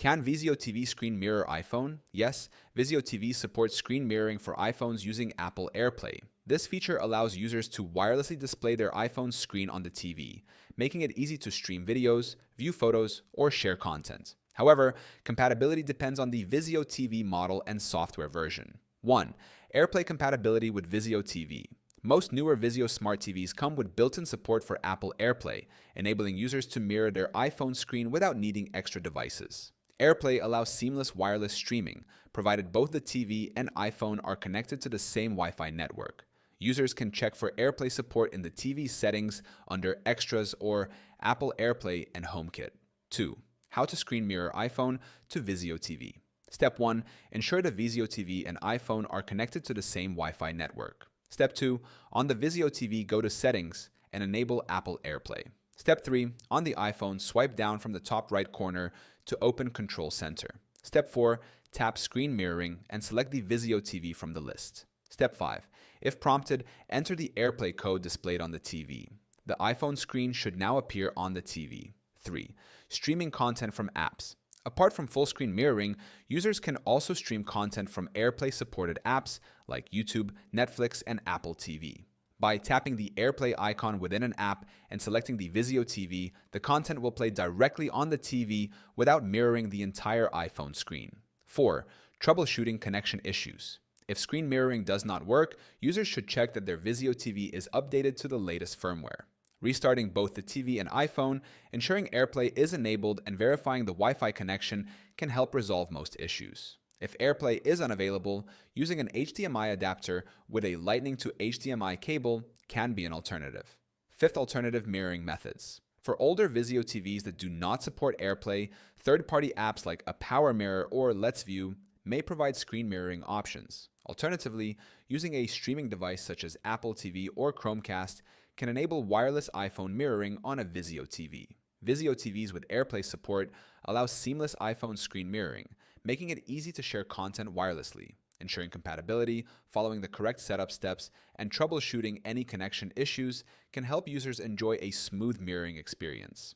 Can Vizio TV Screen Mirror iPhone? Yes, Vizio TV supports screen mirroring for iPhones using Apple AirPlay. This feature allows users to wirelessly display their iPhone's screen on the TV, making it easy to stream videos, view photos, or share content. However, compatibility depends on the Vizio TV model and software version. 1. AirPlay compatibility with Vizio TV. Most newer Vizio smart TVs come with built-in support for Apple AirPlay, enabling users to mirror their iPhone screen without needing extra devices. AirPlay allows seamless wireless streaming, provided both the TV and iPhone are connected to the same Wi-Fi network. Users can check for AirPlay support in the TV settings under Extras or Apple AirPlay and HomeKit. 2. How to screen mirror iPhone to Vizio TV. Step 1. Ensure the Vizio TV and iPhone are connected to the same Wi-Fi network. Step 2. On the Vizio TV, go to Settings and enable Apple AirPlay. Step 3. On the iPhone, swipe down from the top right corner to open Control Center. Step 4. Tap Screen Mirroring and select the Vizio TV from the list. Step 5. If prompted, enter the AirPlay code displayed on the TV. The iPhone screen should now appear on the TV. 3. Streaming content from apps. Apart from full screen mirroring, users can also stream content from AirPlay-supported apps like YouTube, Netflix, and Apple TV. By tapping the AirPlay icon within an app and selecting the Vizio TV, the content will play directly on the TV without mirroring the entire iPhone screen. 4. Troubleshooting connection issues. If screen mirroring does not work, users should check that their Vizio TV is updated to the latest firmware. Restarting both the TV and iPhone, ensuring AirPlay is enabled, and verifying the Wi-Fi connection can help resolve most issues. If AirPlay is unavailable, using an HDMI adapter with a Lightning to HDMI cable can be an alternative. 5th, alternative mirroring methods. For older Vizio TVs that do not support AirPlay, third-party apps like a Power Mirror or Let's View may provide screen mirroring options. Alternatively, using a streaming device such as Apple TV or Chromecast can enable wireless iPhone mirroring on a Vizio TV. Vizio TVs with AirPlay support allow seamless iPhone screen mirroring, making it easy to share content wirelessly. Ensuring compatibility, following the correct setup steps, and troubleshooting any connection issues can help users enjoy a smooth mirroring experience.